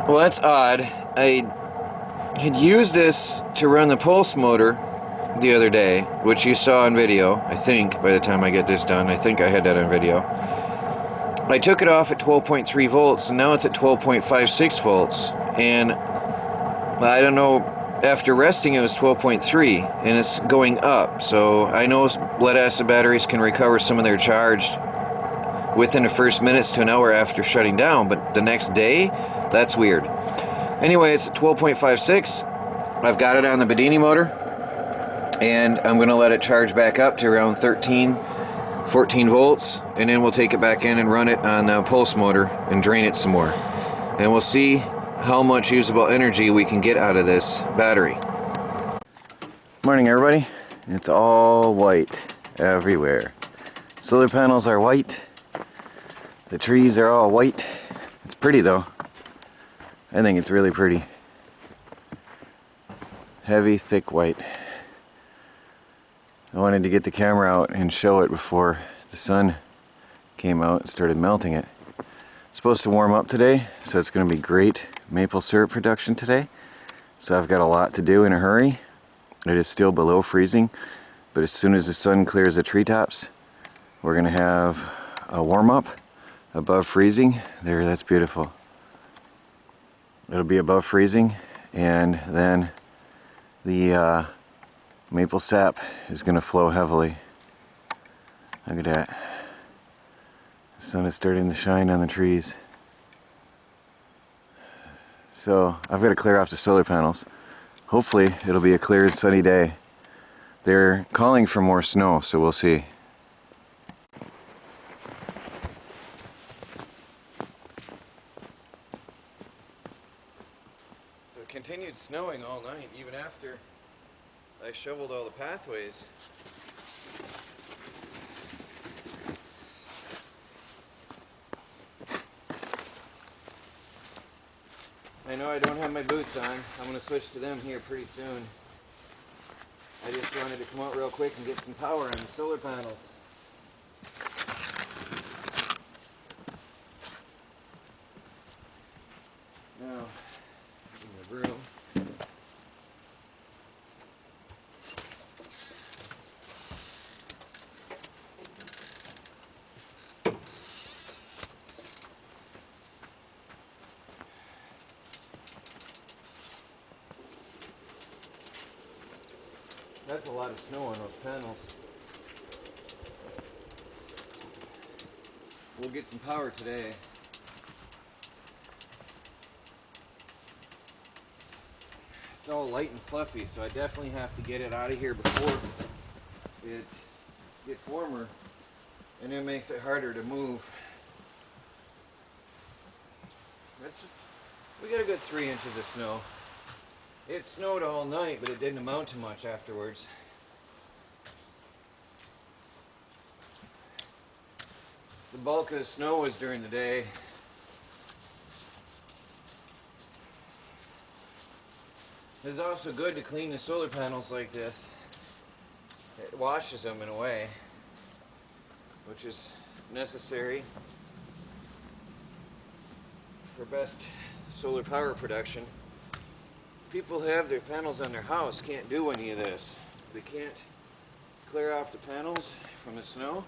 Well, that's odd. I had used this to run the pulse motor the other day, which you saw on video, I think, by the time I get this done. I think I had that on video. I took it off at 12.3 volts, and now it's at 12.56 volts. And I don't know, after resting it was 12.3, and it's going up. So I know lead acid batteries can recover some of their charge within the first minutes to an hour after shutting down, but the next day, that's weird. Anyway, it's at 12.56. I've got it on the Bedini motor, and I'm going to let it charge back up to around 14 volts, and then we'll take it back in and run it on the pulse motor and drain it some more. And we'll see how much usable energy we can get out of this battery. Morning, everybody. It's all white everywhere. Solar panels are white. The trees are all white. It's pretty though. I think it's really pretty. Heavy, thick white. I wanted to get the camera out and show it before the sun came out and started melting it. It's supposed to warm up today, so it's going to be great maple syrup production today. So I've got a lot to do in a hurry. It is still below freezing, but as soon as the sun clears the treetops, we're going to have a warm up above freezing. There, that's beautiful. It'll be above freezing, and then the maple sap is going to flow heavily. Look at that. The sun is starting to shine on the trees. So I've got to clear off the solar panels. Hopefully it'll be a clear sunny day. They're calling for more snow, so we'll see. So it continued snowing all night, even after I shoveled all the pathways. I know I don't have my boots on. I'm going to switch to them here pretty soon. I just wanted to come out real quick and get some power on the solar panels. Now, in the broom. That's a lot of snow on those panels. We'll get some power today. It's all light and fluffy, so I definitely have to get it out of here before it gets warmer, and it makes it harder to move. We got a good 3 inches of snow. It snowed all night, but it didn't amount to much afterwards. The bulk of the snow was during the day. It's also good to clean the solar panels like this. It washes them in a way, which is necessary for best solar power production. People who have their panels on their house can't do any of this. They can't clear off the panels from the snow.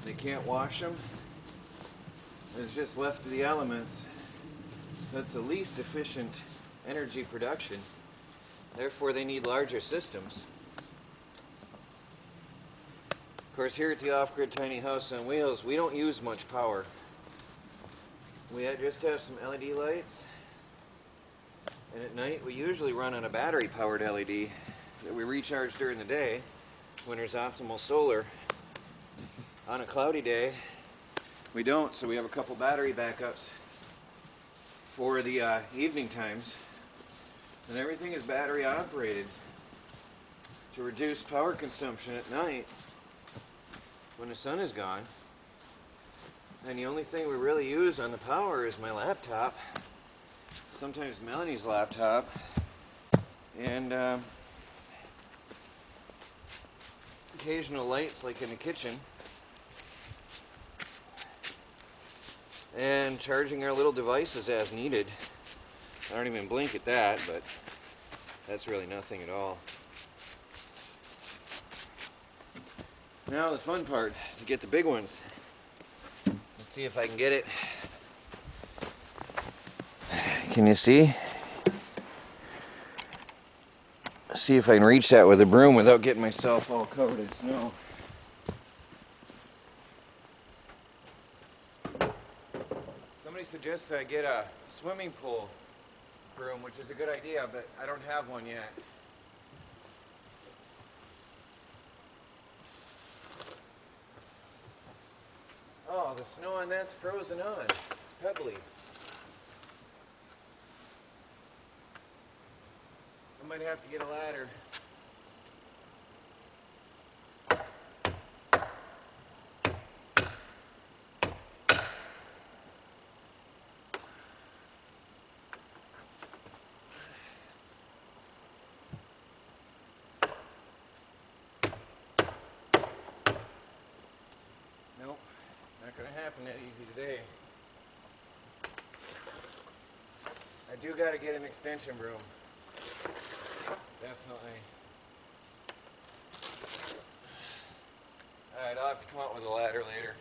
They can't wash them. It's just left to the elements. That's the least efficient energy production. Therefore, they need larger systems. Of course, here at the Off-Grid Tiny House on Wheels, we don't use much power. We just have some LED lights. And at night, we usually run on a battery-powered LED that we recharge during the day when there's optimal solar. On a cloudy day, we don't, so we have a couple battery backups for the evening times. And everything is battery operated to reduce power consumption at night when the sun is gone. And the only thing we really use on the power is my laptop. Sometimes Melanie's laptop, and occasional lights like in the kitchen, and charging our little devices as needed. I don't even blink at that, but that's really nothing at all. Now the fun part, to get the big ones. Let's see if I can get it. Can you see? See if I can reach that with a broom without getting myself all covered in snow. Somebody suggested I get a swimming pool broom, which is a good idea, but I don't have one yet. Oh, the snow on that's frozen on. It's pebbly. I might have to get a ladder. Nope, not gonna happen that easy today. I do gotta get an extension broom. Definitely. Alright, I'll have to come out with a ladder later.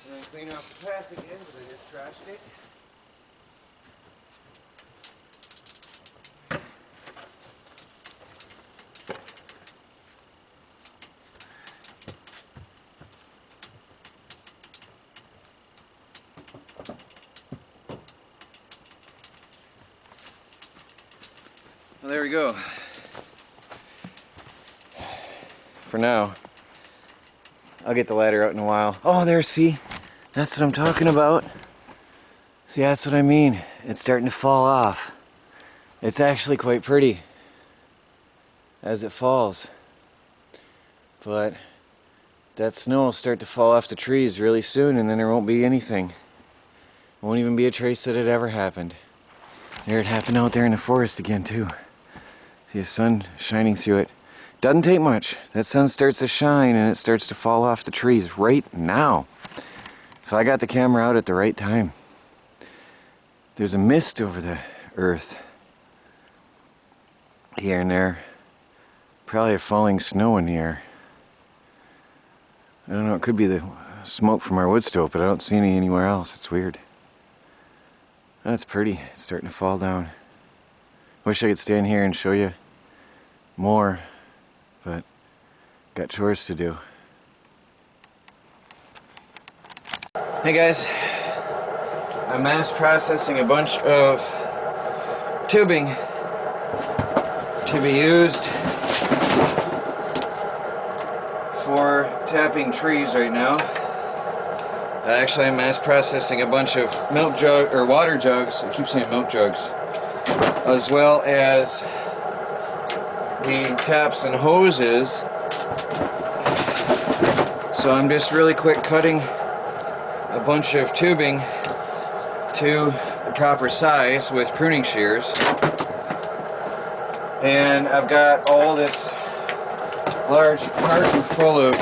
And then clean off the path again because I just trashed it. Well, there we go. For now. I'll get the ladder out in a while. Oh, there, see? That's what I'm talking about. See, that's what I mean. It's starting to fall off. It's actually quite pretty as it falls. But that snow will start to fall off the trees really soon, and then there won't be anything. Won't even be a trace that it ever happened. There, it happened out there in the forest again, too. See the sun shining through it. Doesn't take much. That sun starts to shine and it starts to fall off the trees right now. So I got the camera out at the right time. There's a mist over the earth. Here and there. Probably a falling snow in the air. I don't know, it could be the smoke from our wood stove, but I don't see any anywhere else. It's weird. That's pretty. It's starting to fall down. Wish I could stand here and show you more, but got chores to do. Hey guys, I'm mass processing a bunch of tubing to be used for tapping trees right now. Actually, I'm mass processing a bunch of milk jug or water jugs. I keep saying milk jugs, as well as the taps and hoses. So I'm just really quick cutting a bunch of tubing to the proper size with pruning shears. And I've got all this large carton full of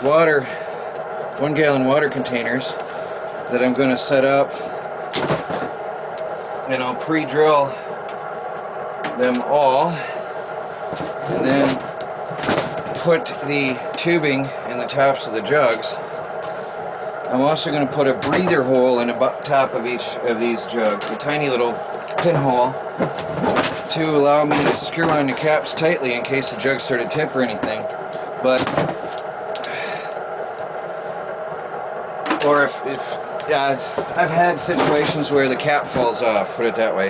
water, 1 gallon water containers that I'm going to set up, and I'll pre-drill them all and then put the tubing in the tops of the jugs. I'm also going to put a breather hole in the top of each of these jugs, a tiny little pinhole, to allow me to screw on the caps tightly in case the jugs start to tip or anything. But or if I've had situations where the cap falls off, put it that way.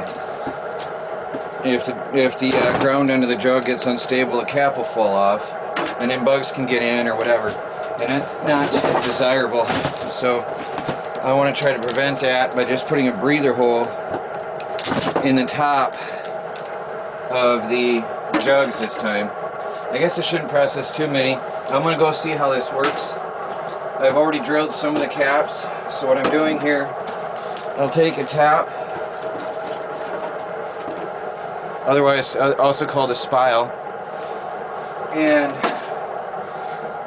If the ground under the jug gets unstable, the cap will fall off, and then bugs can get in or whatever, and that's not desirable. So I want to try to prevent that by just putting a breather hole in the top of the jugs this time. I guess I shouldn't process too many. I'm going to go see how this works, I've already drilled some of the caps, so what I'm doing here, I'll take a tap, otherwise also called a spile, and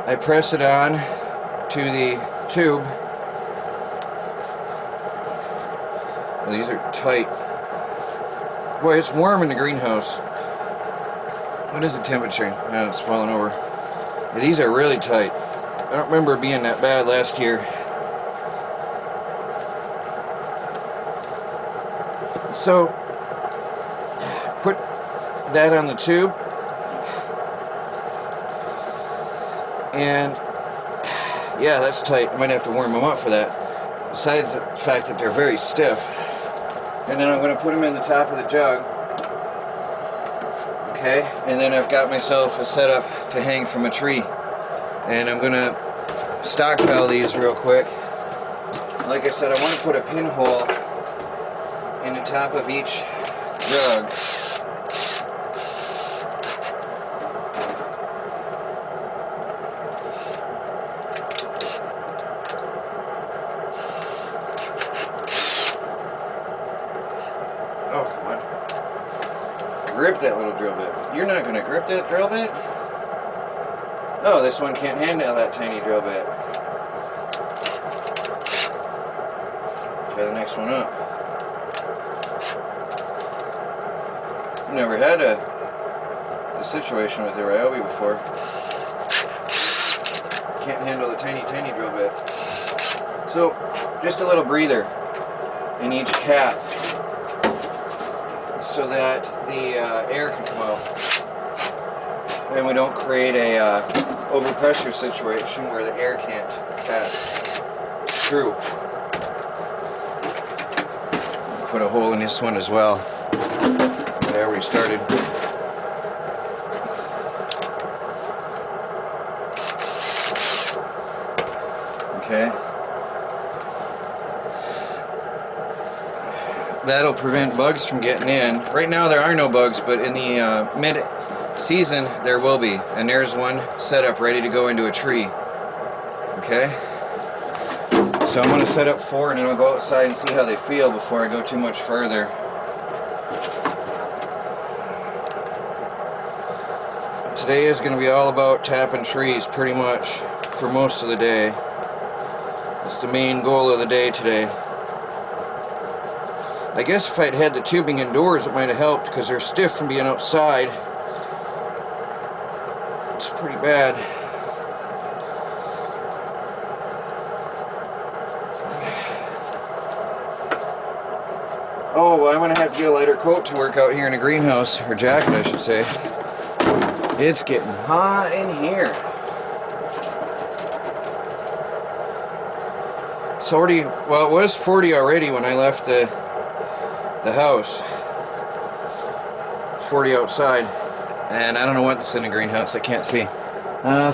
I press it on to the tube. Well, these are tight. Boy, it's warm in the greenhouse. What is the temperature? Oh, it's falling over. Yeah, these are really tight. I don't remember it being that bad last year. So, put that on the tube. And, yeah, that's tight. I might have to warm them up for that. Besides the fact that they're very stiff. And then I'm going to put them in the top of the jug. Okay, and then I've got myself a setup to hang from a tree. And I'm going to stockpile these real quick. Like I said, I want to put a pinhole in the top of each jug. Oh, come on. Grip that little drill bit. You're not going to grip that drill bit? Oh, this one can't handle that tiny drill bit. Try the next one up. Never had a situation with the Ryobi before. Can't handle the tiny drill bit. So, just a little breather in each cap so that the air can come out. And we don't create a overpressure situation where the air can't pass through. Put a hole in this one as well. I already started. Okay. That'll prevent bugs from getting in. Right now there are no bugs, but in the mid-season there will be. And there's one set up ready to go into a tree. Okay? So I'm going to set up 4 and then I'll go outside and see how they feel before I go too much further. Today is going to be all about tapping trees pretty much for most of the day. That's the main goal of the day today. I guess if I'd had the tubing indoors it might have helped because they're stiff from being outside. It's pretty bad. Oh, well, I'm going to have to get a lighter coat to work out here in the greenhouse, or jacket I should say. It's getting hot in here. It's already, well, it was 40 already when I left the house. 40 outside. And I don't know what's in the greenhouse, I can't see.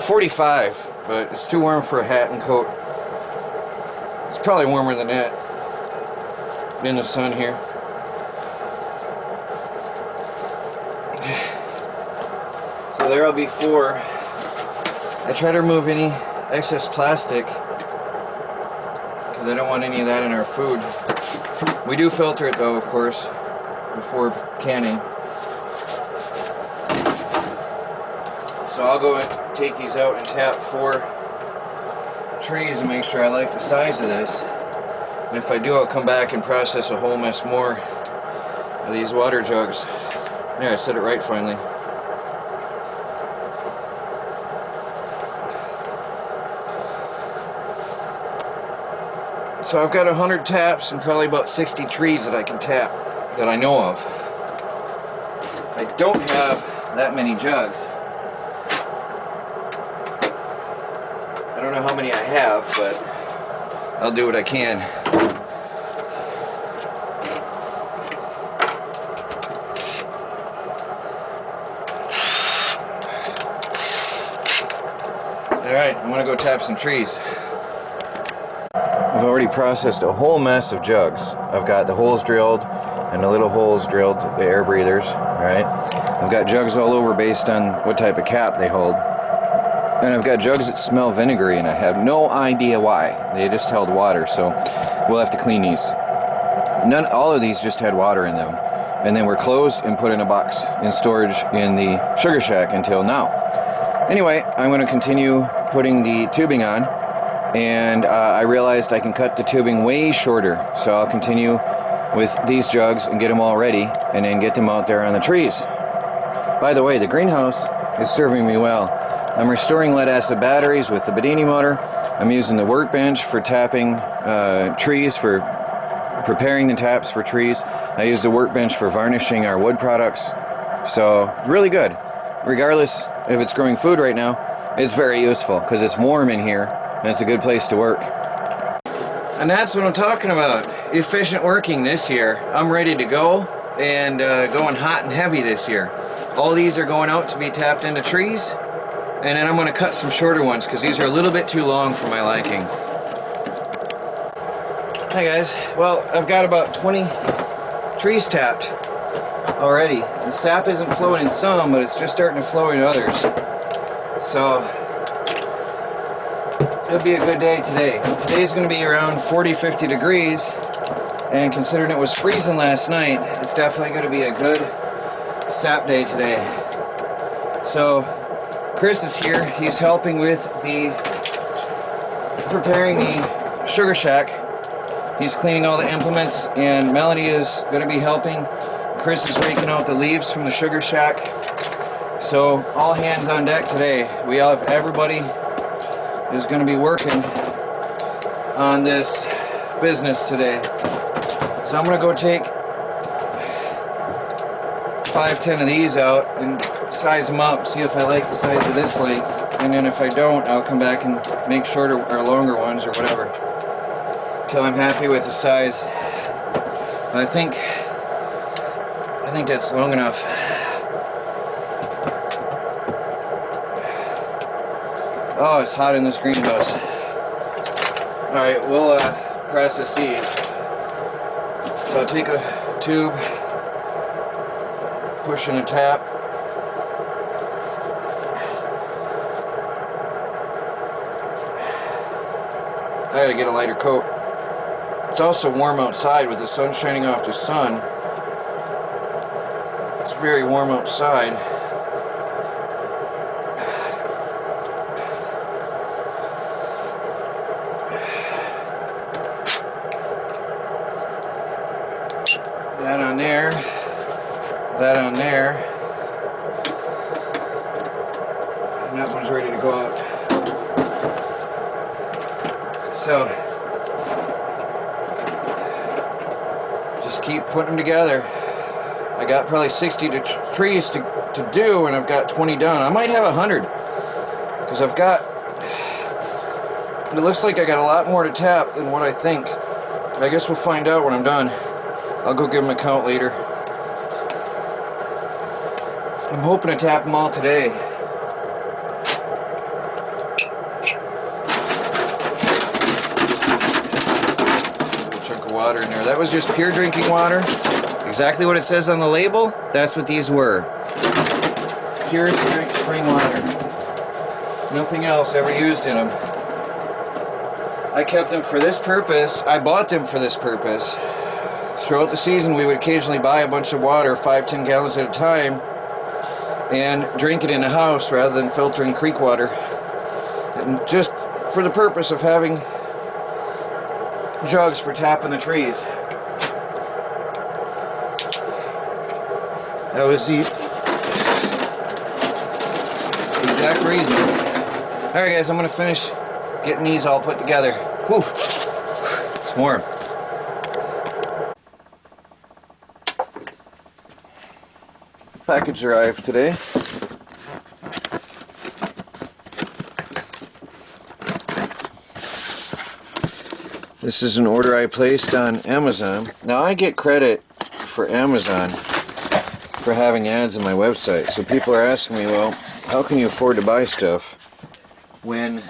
45, but it's too warm for a hat and coat. It's probably warmer than that in the sun here. So there'll be 4. I try to remove any excess plastic because I don't want any of that in our food. We do filter it though, of course, before canning. So I'll go and take these out and tap 4 trees and make sure I like the size of this. And if I do, I'll come back and process a whole mess more of these water jugs. There, I said it right finally. So I've got 100 taps and probably about 60 trees that I can tap that I know of. I don't have that many jugs. I don't know how many I have, but I'll do what I can. Alright, I'm gonna go tap some trees. I've already processed a whole mess of jugs. I've got the holes drilled and the little holes drilled, the air breathers, alright? I've got jugs all over based on what type of cap they hold. And I've got jugs that smell vinegary, and I have no idea why. They just held water, so we'll have to clean these. All of these just had water in them, and then were closed and put in a box in storage in the sugar shack until now. Anyway, I'm going to continue putting the tubing on, and I realized I can cut the tubing way shorter, so I'll continue with these jugs and get them all ready, and then get them out there on the trees. By the way, the greenhouse is serving me well. I'm restoring lead acid batteries with the Bedini motor. I'm using the workbench for tapping trees, for preparing the taps for trees. I use the workbench for varnishing our wood products. So, really good. Regardless if it's growing food right now, it's very useful because it's warm in here and it's a good place to work. And that's what I'm talking about. Efficient working this year. I'm ready to go, and going hot and heavy this year. All these are going out to be tapped into trees, and then I'm going to cut some shorter ones because these are a little bit too long for my liking. Hi guys. Well, I've got about 20 trees tapped already. The sap isn't flowing in some, but it's just starting to flow in others. So it'll be a good day today. Today's going to be around 40-50 degrees, and considering it was freezing last night, it's definitely going to be a good sap day today. So Chris is here. He's helping with preparing the sugar shack. He's cleaning all the implements, and Melanie is going to be helping. Chris is raking out the leaves from the sugar shack. So all hands on deck today. Everybody is going to be working on this business today. So I'm going to go take 5-10 of these out and size them up, see if I like the size of this length, and then if I don't, I'll come back and make shorter or longer ones or whatever till I'm happy with the size. I think that's long enough. Oh, it's hot in this greenhouse. Alright, we'll process these. So I'll take a tube, push in a tap. I gotta get a lighter coat. It's also warm outside with the sun shining off the sun. It's very warm outside. That on there. That on there. And that one's ready to go out. So, just keep putting them together. I got probably 60 trees to do, and I've got 20 done. I might have 100, because it looks like I got a lot more to tap than what I think. I guess we'll find out when I'm done. I'll go give them a count later. I'm hoping to tap them all today. Water in there. That was just pure drinking water. Exactly what it says on the label. That's what these were. Pure spring water. Nothing else ever used in them. I kept them for this purpose. I bought them for this purpose. Throughout the season, we would occasionally buy a bunch of water, 5-10 gallons at a time, and drink it in the house rather than filtering creek water. And just for the purpose of having jugs for tapping the trees. That was the exact reason. Alright guys, I'm going to finish getting these all put together. Whew. It's warm. Package arrived today. This is an order I placed on Amazon. Now I get credit for Amazon for having ads on my website. So people are asking me, well, how can you afford to buy stuff when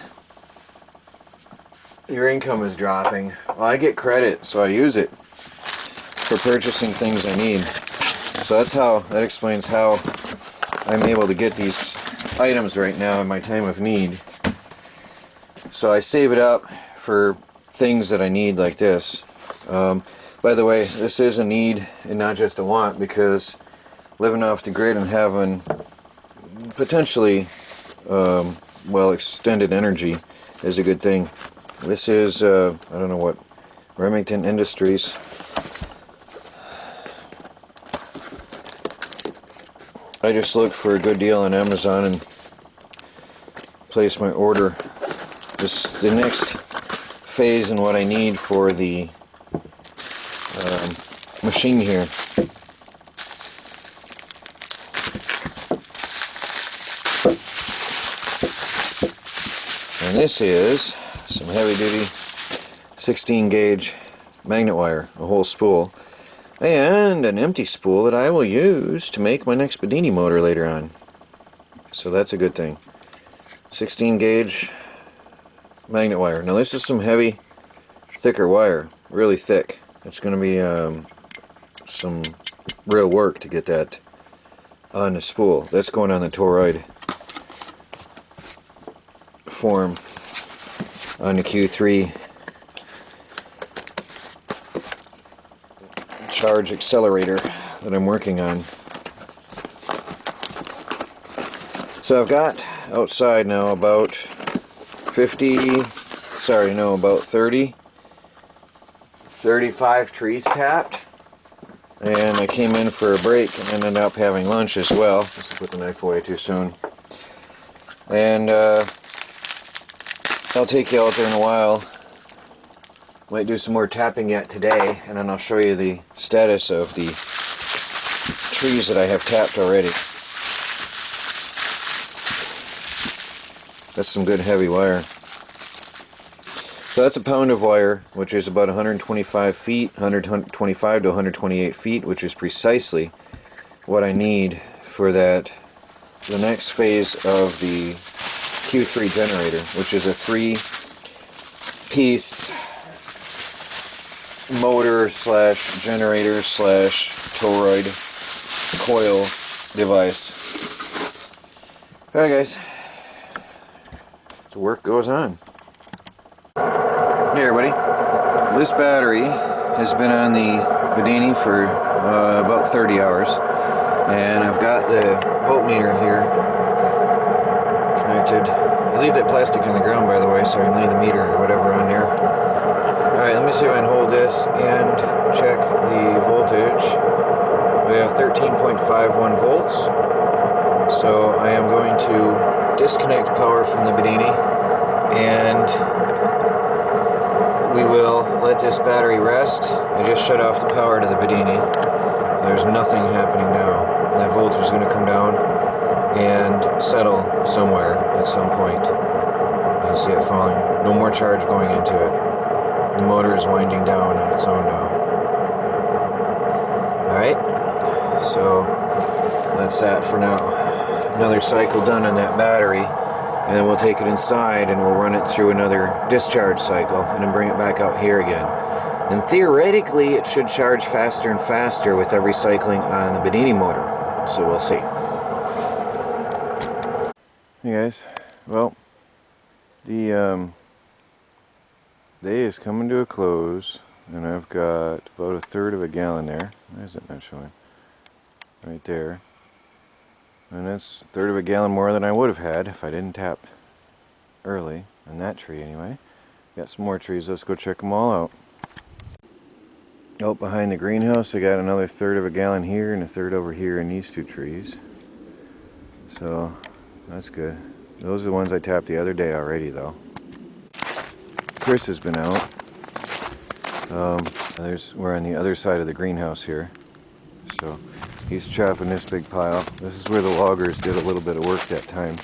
your income is dropping? Well, I get credit, so I use it for purchasing things I need. So that explains how I'm able to get these items right now in my time of need. So I save it up for things that I need like this. By the way, this is a need and not just a want, because living off the grid and having potentially well, extended energy is a good thing. This is I don't know what, Remington Industries. I just looked for a good deal on Amazon and placed my order. The next phase in what I need for the machine here. And this is some heavy duty 16 gauge magnet wire, a whole spool, and an empty spool that I will use to make my next Bedini motor later on. So that's a good thing. 16 gauge magnet wire. Now this is some heavy, thicker wire, really thick. It's going to be some real work to get that on the spool. That's going on the toroid form on the Q3 charge accelerator that I'm working on. So I've got outside now about 35 trees tapped, and I came in for a break and ended up having lunch as well. Just put the knife away too soon. And I'll take you out there in a while. Might do some more tapping yet today, and then I'll show you the status of the trees that I have tapped already. That's some good heavy wire. So that's a pound of wire, which is about 125 feet, 125 to 128 feet, which is precisely what I need for the next phase of the Q3 generator, which is a 3-piece motor slash generator slash toroid coil device. Alright guys, the work goes on. Hey everybody, this battery has been on the Bedini for about 30 hours, and I've got the voltmeter here connected. I leave that plastic on the ground, by the way, so I can leave the meter or whatever on there. Alright, let me see if I can hold this and check the voltage. We have 13.51 volts, so I am going to disconnect power from the Bedini, and we will let this battery rest. I just shut off the power to the Bedini. There's nothing happening now. That voltage is going to come down and settle somewhere at some point. You can see it falling. No more charge going into it. The motor is winding down on its own now. Alright, so that's that for now. Another cycle done on that battery, and then we'll take it inside and we'll run it through another discharge cycle and then bring it back out here again. And theoretically it should charge faster and faster with every cycling on the Bedini motor. So we'll see. Hey guys, well, the day is coming to a close, and I've got about 1/3 of a gallon there. Why is it not showing? Right there. And that's 1/3 of a gallon more than I would have had if I didn't tap early on that tree anyway. Got some more trees, let's go check them all out. Oh, behind the greenhouse I got another 1/3 of a gallon here and 1/3 over here in these 2 trees. So that's good. Those are the ones I tapped the other day already though. Chris has been out. We're on the other side of the greenhouse here. So he's chopping this big pile. This is where the loggers did a little bit of work that time.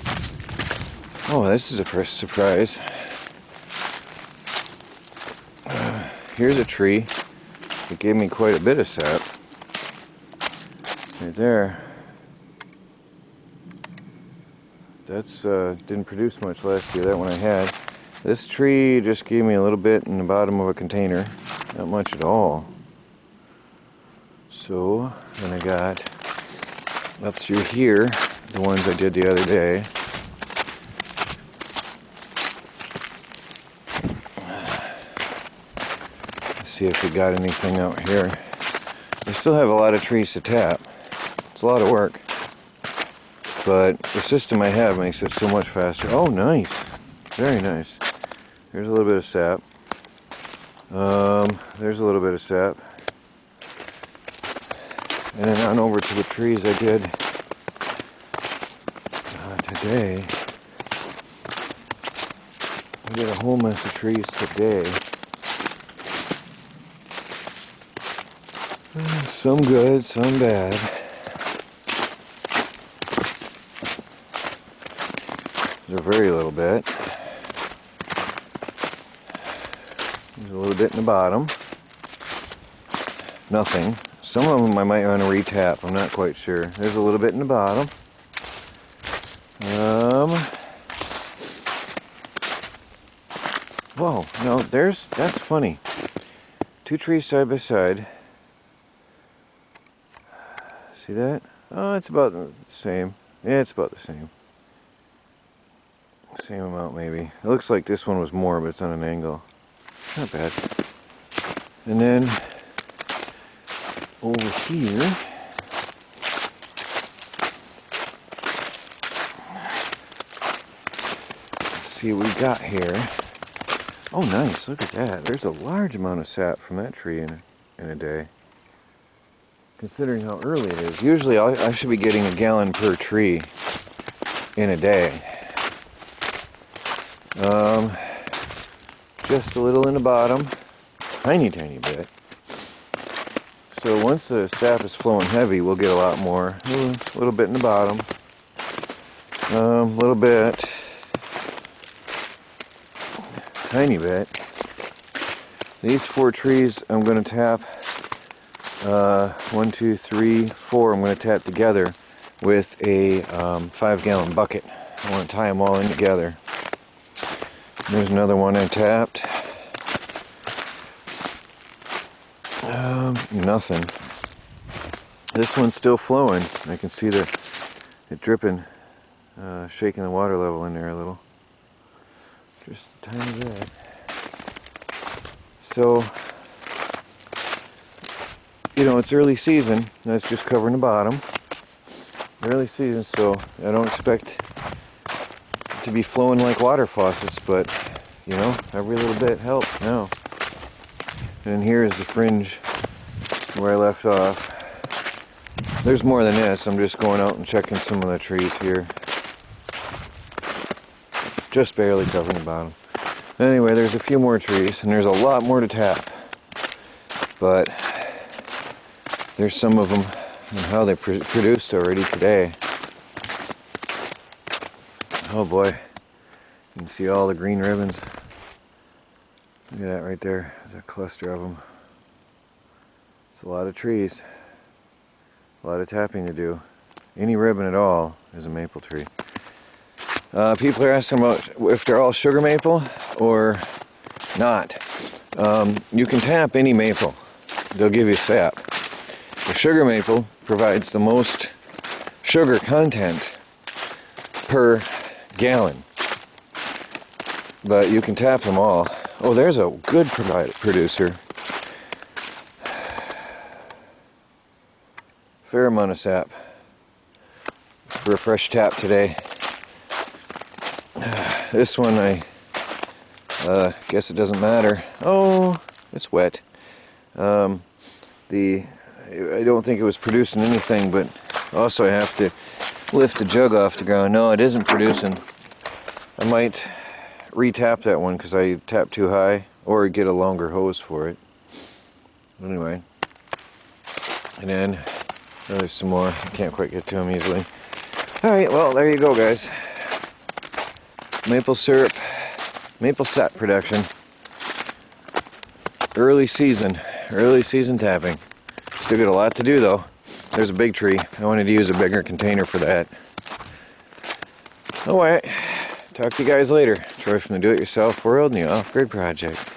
Oh, this is a surprise. Here's a tree that gave me quite a bit of sap. Right there. That's didn't produce much last year, that one I had. This tree just gave me a little bit in the bottom of a container. Not much at all. So, then I got up through here, the ones I did the other day. see if we got anything out here. I still have a lot of trees to tap. It's a lot of work. But the system I have makes it so much faster. Oh, nice. Very nice. There's a little bit of sap. There's a little bit of sap. And then on over to the trees I did today. I did a whole mess of trees today. Some good, some bad. There's a very little bit. There's a little bit in the bottom. Nothing. Some of them I might want to re-tap. I'm not quite sure. There's a little bit in the bottom. Whoa, no, that's funny. Two trees side by side. See that? Oh, it's about the same. Yeah, it's about the same. Same amount maybe. It looks like this one was more, but it's on an angle. Not bad. And then over here, let's see what we got here. Oh, nice! Look at that. There's a large amount of sap from that tree in a day. Considering how early it is, usually I should be getting a gallon per tree in a day. Just a little in the bottom, tiny bit. So once the sap is flowing heavy, we'll get a lot more. A little bit in the bottom, a little bit, tiny bit. These 4 trees I'm going to tap. 1, 2, 3, 4. I'm going to tap together with a 5-gallon bucket. I want to tie them all in together. There's another one I tapped. Nothing. This one's still flowing. I can see it dripping, shaking the water level in there a little. Just a tiny bit. So, you know, it's early season. That's just covering the bottom. Early season, so I don't expect it to be flowing like water faucets, but, you know, every little bit helps now. And here is the fringe where I left off. There's more than this. I'm just going out and checking some of the trees here. Just barely covering the bottom. Anyway, there's a few more trees, and there's a lot more to tap. But there's some of them and how they produced already today. Oh boy, you can see all the green ribbons. Look at that right there. There's a cluster of them. It's a lot of trees. A lot of tapping to do. Any ribbon at all is a maple tree. People are asking about if they're all sugar maple or not. You can tap any maple. They'll give you sap. The sugar maple provides the most sugar content per gallon. But you can tap them all. Oh, there's a good producer. Fair amount of sap for a fresh tap today. This one, I guess it doesn't matter. Oh, it's wet. I don't think it was producing anything, but also I have to lift the jug off the ground. No, it isn't producing. I might re-tap that one because I tapped too high, or get a longer hose for it. Anyway, and then there's some more. I can't quite get to them easily. Alright, well, there you go, guys. Maple syrup, maple sap production. Early season tapping. Still got a lot to do though. There's a big tree. I wanted to use a bigger container for that. Alright, talk to you guys later. Troy from the Do-It-Yourself World and the Off-Grid Project.